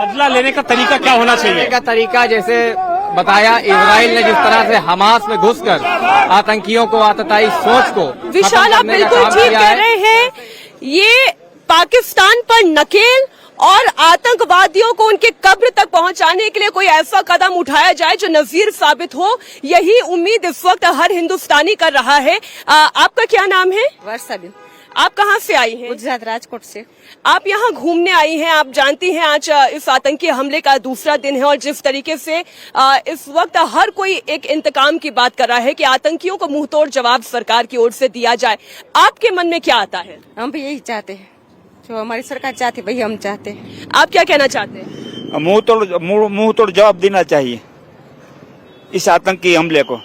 बदला लेने का तरीका क्या होना चाहिए? का तरीका जैसे बताया, इजराइल ने जिस तरह से हमास में घुसकर आतंकियों को, आतताई सोच को विशाल, आप बिल्कुल ठीक कह रहे हैं। ये पाकिस्तान पर नकेल और आतंकवादियों को उनके कब्र तक पहुंचाने के लिए कोई ऐसा कदम उठाया जाए जो नजीर साबित हो, यही उम्मीद इस वक्त हर हिंदुस्तानी कर रहा है। आपका क्या नाम है? वर्षा। आप कहाँ से आई हैं? गुजरात, राजकोट से। आप यहाँ घूमने आई हैं। आप जानती हैं आज इस आतंकी हमले का दूसरा दिन है और जिस तरीके से इस वक्त हर कोई एक इंतकाम की बात कर रहा है कि आतंकियों को मुंहतोड़ जवाब सरकार की ओर से दिया जाए। आपके मन में क्या आता है? हम भी यही चाहते हैं जो हमारी सरकार चाहती है, वही हम चाहते हैं। आप क्या कहना चाहते हैं? मुंह तोड़ जवाब देना चाहिए इस आतंकी हमले को।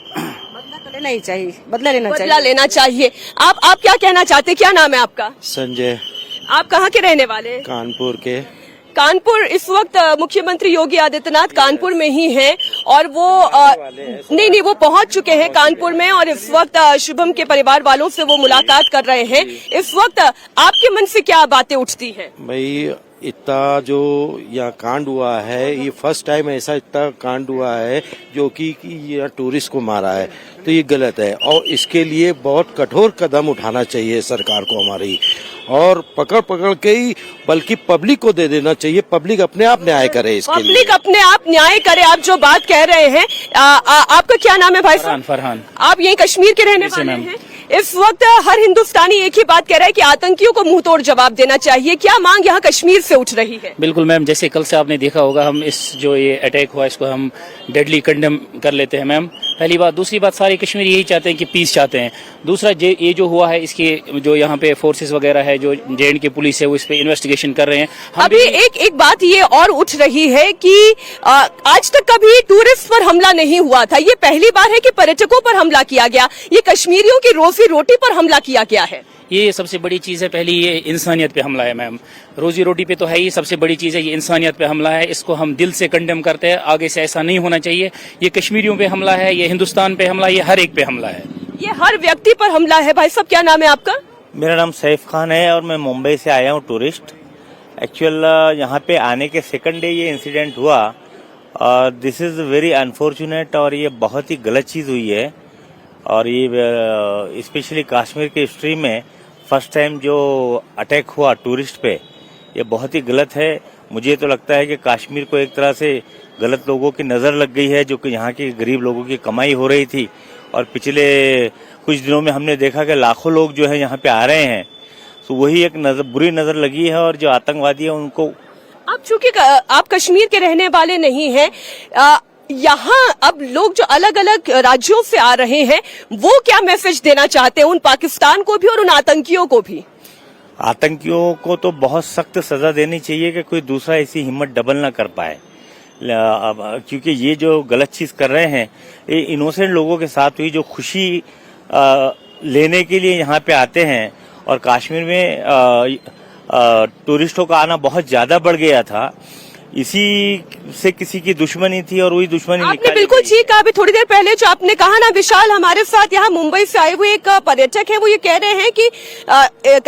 लेना ही चाहिए, बदला लेना चाहिए। आप क्या कहना चाहते हैं? क्या नाम है आपका? संजय। आप कहाँ के रहने वाले हैं? कानपुर के। कानपुर। इस वक्त मुख्यमंत्री योगी आदित्यनाथ कानपुर में ही हैं और वो नहीं वो पहुंच चुके हैं कानपुर में और इस वक्त शुभम के परिवार वालों से वो मुलाकात कर रहे हैं। इस वक्त आपके मन से क्या बातें उठती हैं? भाई, इतना जो यहाँ कांड हुआ है, ये फर्स्ट टाइम ऐसा इतना कांड हुआ है जो कि ये टूरिस्ट को मारा है, तो ये गलत है और इसके लिए बहुत कठोर कदम उठाना चाहिए सरकार को हमारी, और पकड़ के ही बल्कि पब्लिक को दे देना चाहिए। पब्लिक अपने आप न्याय करे इसके लिए। पब्लिक अपने आप न्याय करे। आप जो बात कह रहे हैं, आपका क्या नाम है भाई साहब? फरहान। आप यही कश्मीर के रहने वाले हैं? इस वक्त हर हिंदुस्तानी एक ही बात कह रहा है कि आतंकियों को मुंहतोड़ जवाब देना चाहिए। क्या मांग यहाँ कश्मीर से उठ रही है? बिल्कुल मैम, जैसे कल से आपने देखा होगा, हम इस जो ये अटैक हुआ इसको हम डेडली कंडेम कर लेते हैं मैम, पहली बात। दूसरी बात, सारे कश्मीरी यही चाहते हैं कि पीस चाहते हैं। दूसरा, ये जो हुआ है, इसके जो यहाँ पे फोर्सेस वगैरह है, जो JNK की पुलिस है, वो इस पे इन्वेस्टिगेशन कर रहे हैं। अभी एक बात ये और उठ रही है कि आज तक कभी टूरिस्ट पर हमला नहीं हुआ था। ये पहली बार है कि पर्यटकों पर हमला किया गया। ये कश्मीरियों की रोजी रोटी पर हमला किया गया है। ये सबसे बड़ी चीज है। पहली, ये इंसानियत पे हमला है मैम। रोजी रोटी पे तो है ही, सबसे बड़ी चीज है ये इंसानियत पे हमला है। इसको हम दिल से कंडेम करते हैं। आगे से ऐसा नहीं होना चाहिए। ये कश्मीरियों पे हमला है, ये हिंदुस्तान पे हमला, ये हर एक पे हमला है, ये हर व्यक्ति पर हमला है। भाई साहब, क्या नाम है आपका? मेरा नाम सैफ खान है और मैं मुंबई से आया हूँ टूरिस्ट। एक्चुअल यहाँ पे आने के सेकंड डे ये इंसिडेंट हुआ और दिस इज वेरी अनफॉर्चुनेट और ये बहुत ही गलत चीज हुई है। और ये स्पेशली कश्मीर के हिस्ट्री में फर्स्ट टाइम जो अटैक हुआ टूरिस्ट पे, ये बहुत ही गलत है। मुझे तो लगता है कि कश्मीर को एक तरह से गलत लोगों की नजर लग गई है, जो कि यहाँ के गरीब लोगों की कमाई हो रही थी। और पिछले कुछ दिनों में हमने देखा कि लाखों लोग जो है यहाँ पे आ रहे हैं, तो वही एक बुरी नजर लगी है। और जो आतंकवादी है उनको, आप चूंकि आप कश्मीर के रहने वाले नहीं हैं, यहाँ अब लोग जो अलग अलग राज्यों से आ रहे हैं, वो क्या मैसेज देना चाहते हैं उन पाकिस्तान को भी और उन आतंकियों को भी? आतंकियों को तो बहुत सख्त सजा देनी चाहिए कि कोई दूसरा ऐसी हिम्मत डबल ना कर पाए, क्योंकि ये जो गलत चीज कर रहे हैं, ये इनोसेंट लोगों के साथ हुई, जो खुशी लेने के लिए यहाँ पे आते हैं। और कश्मीर में टूरिस्टों का आना बहुत ज्यादा बढ़ गया था। इसी से किसी की दुश्मनी थी और वही दुश्मनी आपने बिल्कुल ठीक कहा। अभी थोड़ी देर पहले जो आपने कहा ना विशाल, हमारे साथ यहाँ मुंबई से आए हुए एक पर्यटक हैं, वो ये कह रहे हैं कि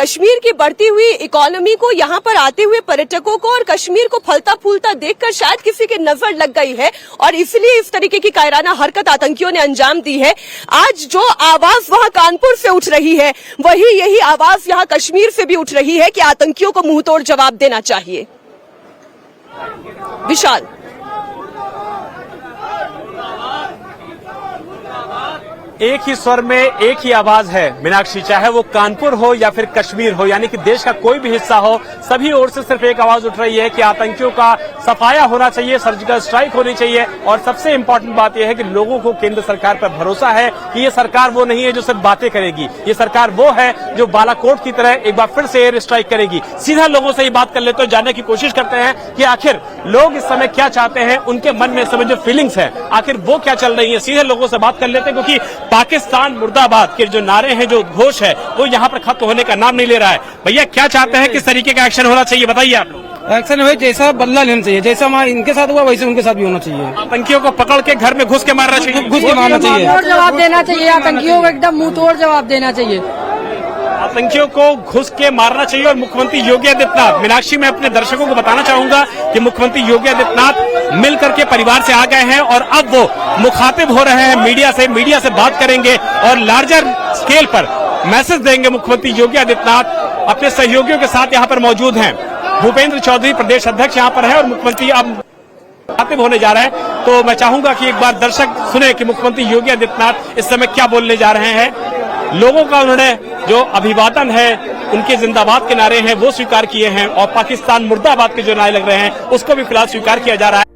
कश्मीर की बढ़ती हुई इकोनॉमी को, यहाँ पर आते हुए पर्यटकों को और कश्मीर को फलता फूलता देखकर शायद किसी की नजर लग गई है और इसलिए इस तरीके की कायराना हरकत आतंकियों ने अंजाम दी है। आज जो आवाज वहाँ कानपुर से उठ रही है, वही यही आवाज यहाँ कश्मीर से भी उठ रही है कि आतंकियों को मुंहतोड़ जवाब देना चाहिए। विशाल, एक ही स्वर में एक ही आवाज है मीनाक्षी, चाहे वो कानपुर हो या फिर कश्मीर हो, यानी कि देश का कोई भी हिस्सा हो, सभी ओर से सिर्फ एक आवाज उठ रही है कि आतंकियों का सफाया होना चाहिए, सर्जिकल स्ट्राइक होनी चाहिए। और सबसे इंपॉर्टेंट बात यह है कि लोगों को केंद्र सरकार पर भरोसा है कि ये सरकार वो नहीं है जो सिर्फ बातें करेगी, ये सरकार वो है जो बालाकोट की तरह एक बार फिर से एयर स्ट्राइक करेगी। सीधा लोगों से ये बात कर लेते हैं, जानने की कोशिश करते हैं कि आखिर लोग इस समय क्या चाहते हैं, उनके मन में इस समय जो फीलिंग्स है आखिर वो क्या चल रही है। सीधे लोगों से बात कर लेते हैं, क्योंकि पाकिस्तान मुर्दाबाद के जो नारे हैं, जो घोष है, वो यहाँ पर खत्म होने का नाम नहीं ले रहा है। भैया, क्या चाहते हैं, किस तरीके का एक्शन होना चाहिए, बताइए आप लोग। एक्शन हुए, जैसा बदला लेना चाहिए, जैसा हमारे इनके साथ हुआ वैसे उनके साथ भी होना चाहिए। आतंकियों को पकड़ के घर में घुस के मारना चाहिए, घुस के मारना चाहिए, जवाब देना चाहिए। आतंकियों को एकदम मुंह तोड़ जवाब देना चाहिए। आतंकियों को घुस के मारना चाहिए और मुख्यमंत्री योगी आदित्यनाथ, मीनाक्षी मैं अपने दर्शकों को बताना चाहूंगा कि मुख्यमंत्री योगी आदित्यनाथ मिलकर के परिवार से आ गए हैं और अब वो मुखातिब हो रहे हैं मीडिया से बात करेंगे और लार्जर स्केल पर मैसेज देंगे। मुख्यमंत्री योगी आदित्यनाथ अपने सहयोगियों के साथ यहाँ पर मौजूद हैं। भूपेंद्र चौधरी प्रदेश अध्यक्ष यहाँ पर है और मुख्यमंत्री अब मुखातिब होने जा रहे हैं। तो मैं चाहूंगा कि एक बार दर्शक सुने कि मुख्यमंत्री योगी आदित्यनाथ इस समय क्या बोलने जा रहे हैं। लोगों का उन्होंने जो अभिवादन है, उनके जिंदाबाद के नारे हैं वो स्वीकार किए हैं और पाकिस्तान मुर्दाबाद के जो नारे लग रहे हैं उसको भी फिलहाल स्वीकार किया जा रहा है।